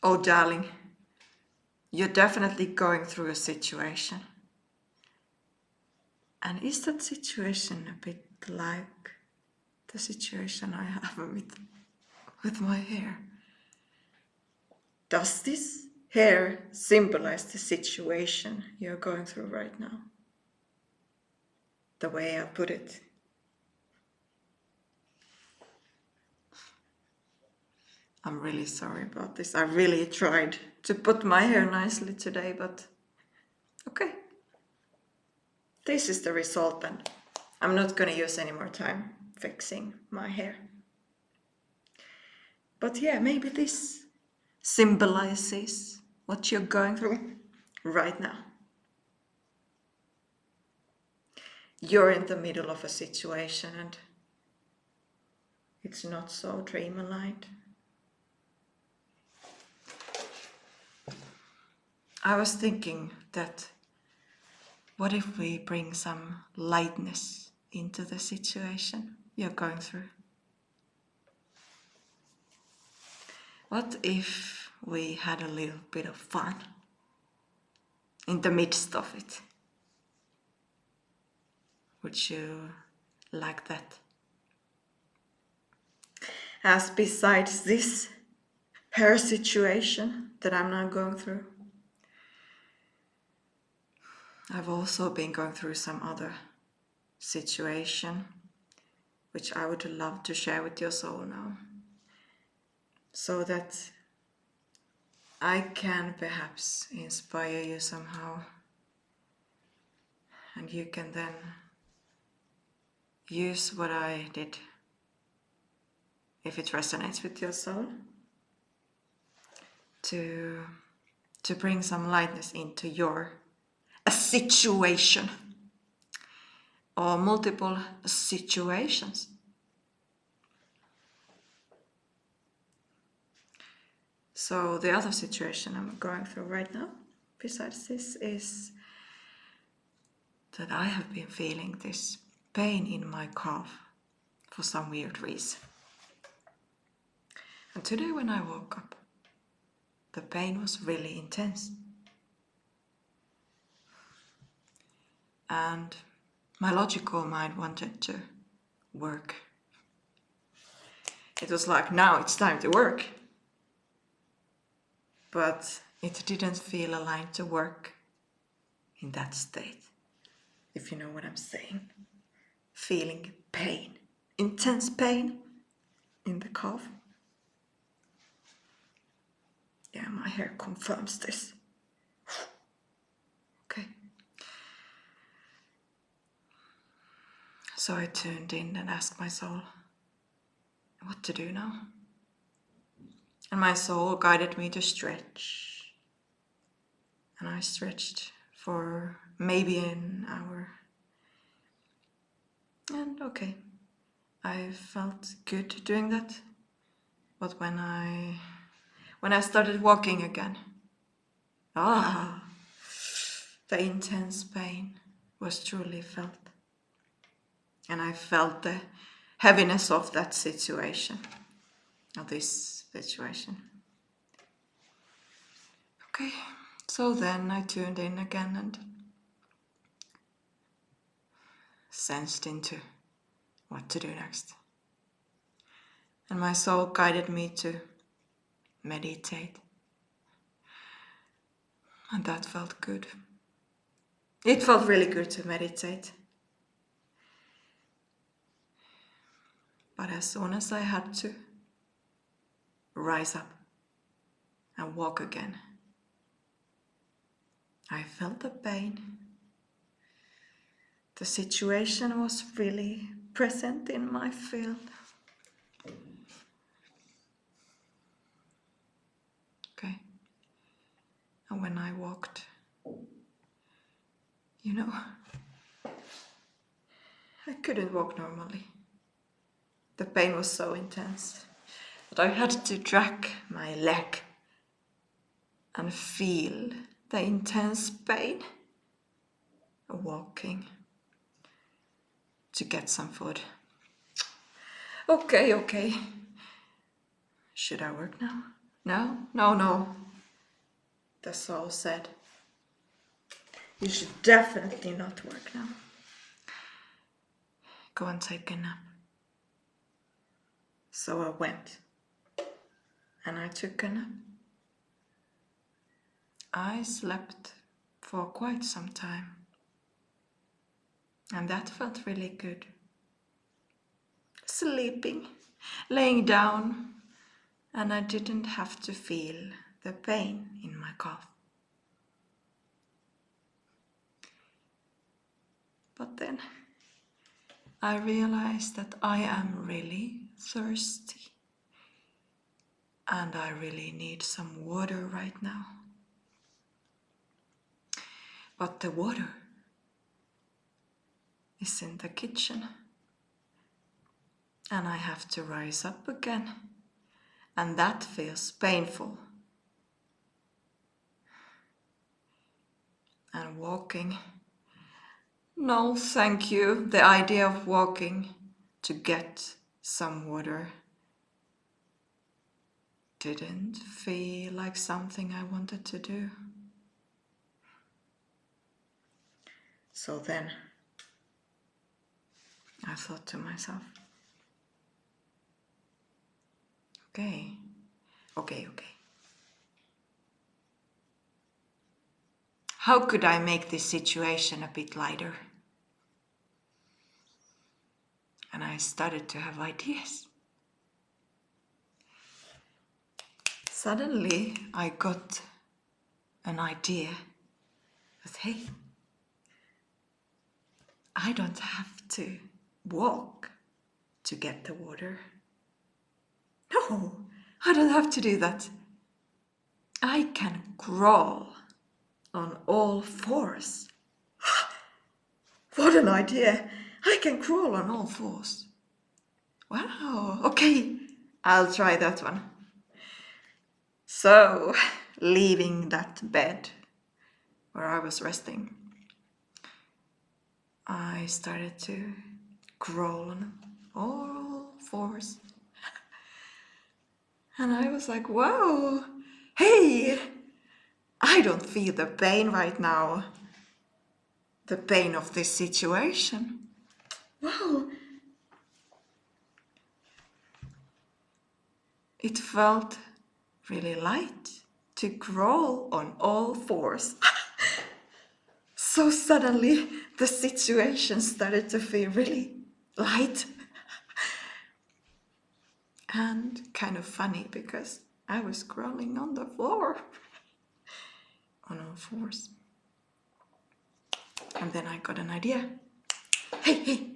Oh, darling, you're definitely going through a situation. And is that situation a bit like the situation I have with my hair? Does this hair symbolize the situation you're going through right now? The way I put it. I'm really sorry about this. I really tried to put my hair nicely today, but okay. This is the result, and I'm not gonna use any more time fixing my hair. But yeah, maybe this symbolizes what you're going through right now. You're in the middle of a situation and it's not so dream-aligned. I was thinking that what if we bring some lightness into the situation you're going through? What if we had a little bit of fun in the midst of it? Would you like that? As besides this hair situation that I'm now going through, I've also been going through some other situation which I would love to share with your soul now, so that I can perhaps inspire you somehow, and you can then use what I did, if it resonates with your soul, to bring some lightness into your situation or multiple situations. So the other situation I'm going through right now, besides this, is that I have been feeling this pain in my calf for some weird reason. And today when I woke up, the pain was really intense. And my logical mind wanted to work. It was like, now it's time to work. But it didn't feel aligned to work in that state, if you know what I'm saying. Feeling pain, intense pain in the calf. Yeah, my hair confirms this. Okay. So I tuned in and asked my soul what to do now. And my soul guided me to stretch. And I stretched for maybe an hour. And okay, I felt good doing that. But when I started walking again, the intense pain was truly felt. And I felt the heaviness of that situation, of this situation. Okay, so then I tuned in again and sensed into what to do next. And my soul guided me to meditate. And that felt good. It felt really good to meditate. But as soon as I had to rise up and walk again, I felt the pain. The situation was really present in my field. Okay. And when I walked, I couldn't walk normally. The pain was so intense that I had to drag my leg and feel the intense pain walking to get some food. Okay. Should I work now? No, no, no, the soul said. You should definitely not work now. Go and take a nap. So I went, and I took a nap. I slept for quite some time, and that felt really good. Sleeping, laying down, and I didn't have to feel the pain in my calf. But then I realized that I am really thirsty, and I really need some water right now. But the water is in the kitchen, and I have to rise up again, and that feels painful. And walking, no thank you. The idea of walking to get some water didn't feel like something I wanted to do. So then I thought to myself, okay. How could I make this situation a bit lighter? And I started to have ideas. Suddenly I got an idea that, hey, I don't have to walk to get the water. No, I don't have to do that. I can crawl on all fours. What an idea! I can crawl on all fours. Wow, okay, I'll try that one. So, leaving that bed where I was resting, I started to crawl on all fours. And I was like, wow, hey, I don't feel the pain right now. The pain of this situation. Wow. It felt really light to crawl on all fours. So suddenly the situation started to feel really light and kind of funny because I was crawling on the floor on all fours. And then I got an idea. Hey,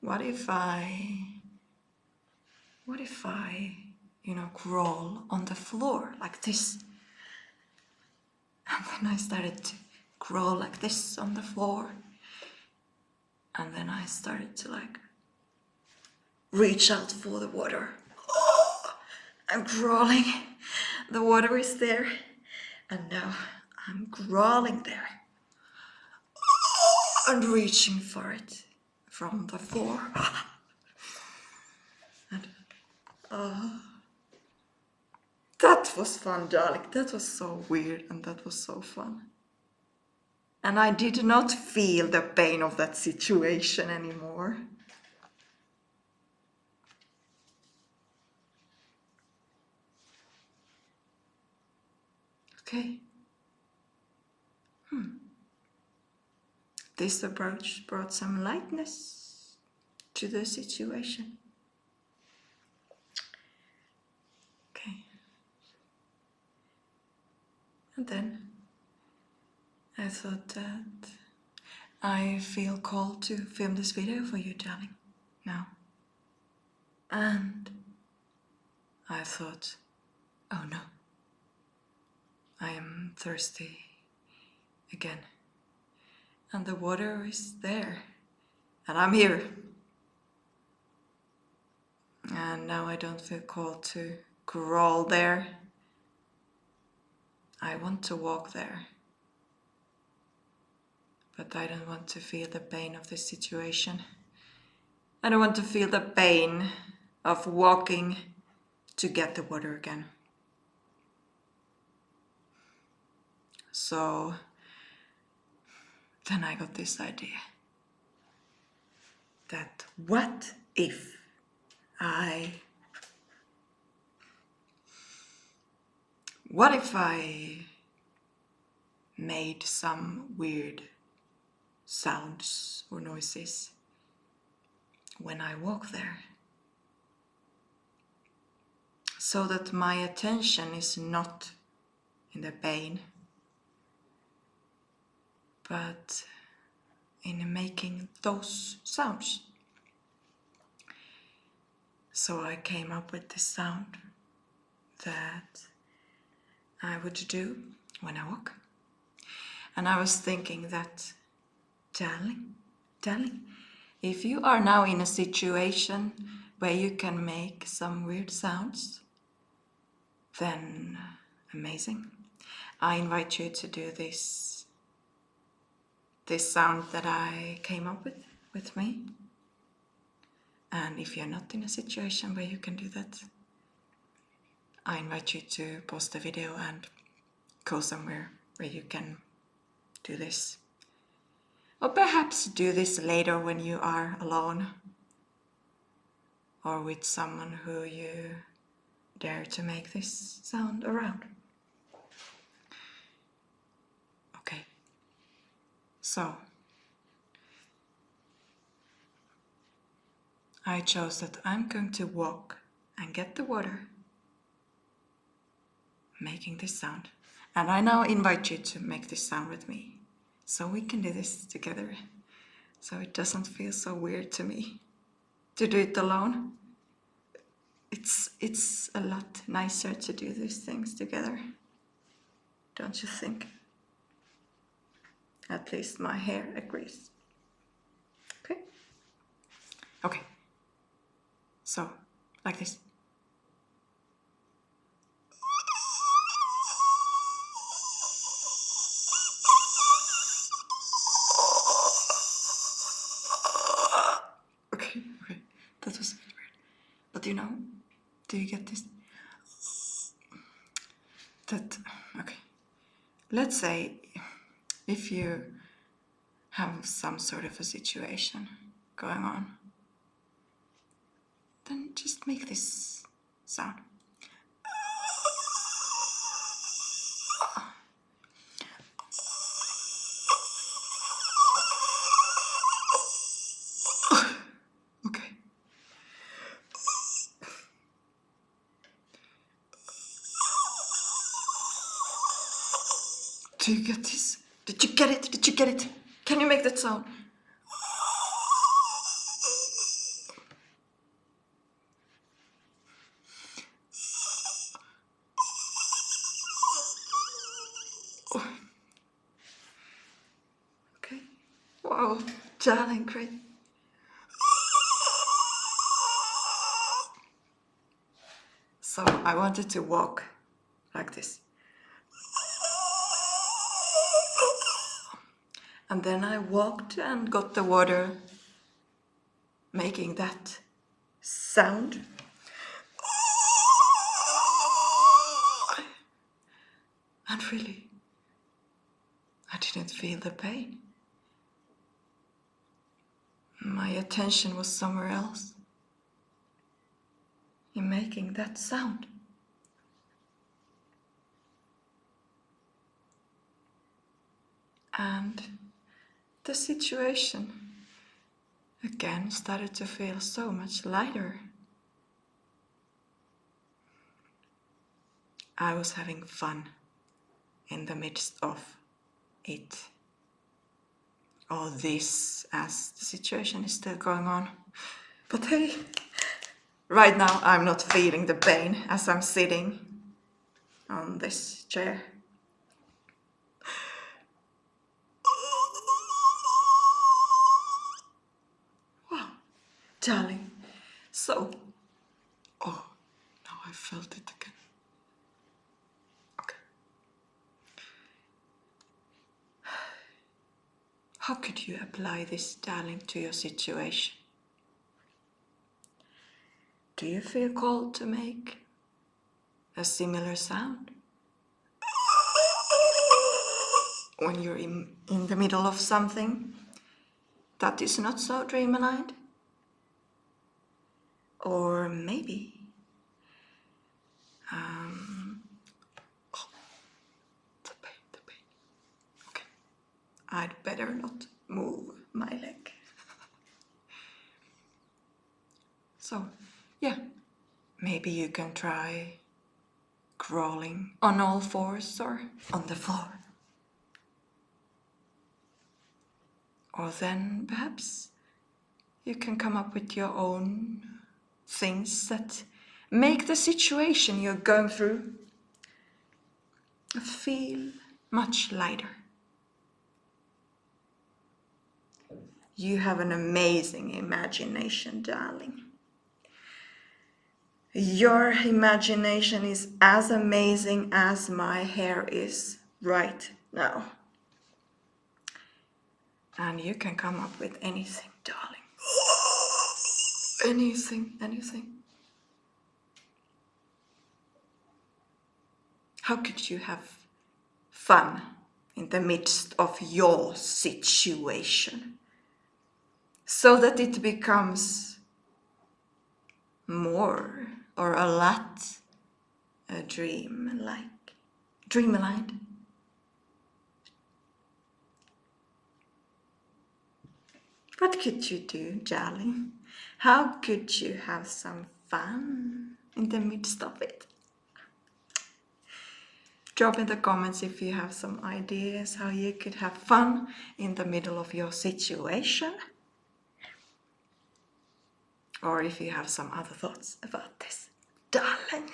what if I, crawl on the floor like this? And then I started to crawl like this on the floor. And then I started to reach out for the water. Oh, I'm crawling. The water is there. And now I'm crawling there. Oh, and reaching for it from the floor. And that was fun, darling. That was so weird and that was so fun. And I did not feel the pain of that situation anymore. Okay. This approach brought some lightness to the situation. Okay. And then I thought that I feel called to film this video for you, darling, now. And I thought, oh no, I am thirsty again. And the water is there, and I'm here. And now I don't feel called to crawl there. I want to walk there. But I don't want to feel the pain of this situation. I don't want to feel the pain of walking to get the water again. So then I got this idea that what if I made some weird sounds or noises when I walk there, so that my attention is not in the pain, but in making those sounds. So I came up with this sound that I would do when I walk. And I was thinking that, darling, if you are now in a situation where you can make some weird sounds, then amazing. I invite you to do this sound that I came up with me. And if you're not in a situation where you can do that, I invite you to pause the video and go somewhere where you can do this. Or perhaps do this later when you are alone or with someone who you dare to make this sound around. Okay, so I chose that I'm going to walk and get the water, making this sound. And I now invite you to make this sound with me, so we can do this together, so it doesn't feel so weird to me to do it alone. It's a lot nicer to do these things together, don't you think? At least my hair agrees. Okay. So, like this. Okay. That was a bit weird. But do you get this? Okay. Let's say if you have some sort of a situation going on, then just make this sound. Okay. Do you get this? Did you get it? Can you make that sound? Okay. Wow, darling, great. So I wanted to walk like this. And then I walked and got the water, making that sound. And really, I didn't feel the pain. My attention was somewhere else, in making that sound. And the situation again started to feel so much lighter. I was having fun in the midst of it. All this, as the situation is still going on. But hey, right now I'm not feeling the pain as I'm sitting on this chair. Wow, darling. So, now I felt it again. Okay. How could you apply this, darling, to your situation? Do you feel called to make a similar sound? when you're in the middle of something that is not so dreamlined? Or maybe the pain. Okay, I'd better not move my leg. So, yeah, maybe you can try crawling on all fours or on the floor. Or then perhaps you can come up with your own things that make the situation you're going through feel much lighter. You have an amazing imagination, darling. Your imagination is as amazing as my hair is right now. And you can come up with anything, darling. Anything. How could you have fun in the midst of your situation so that it becomes more or a lot dreamlined? What could you do, darling? How could you have some fun in the midst of it? Drop in the comments if you have some ideas how you could have fun in the middle of your situation. Or if you have some other thoughts about this, darling.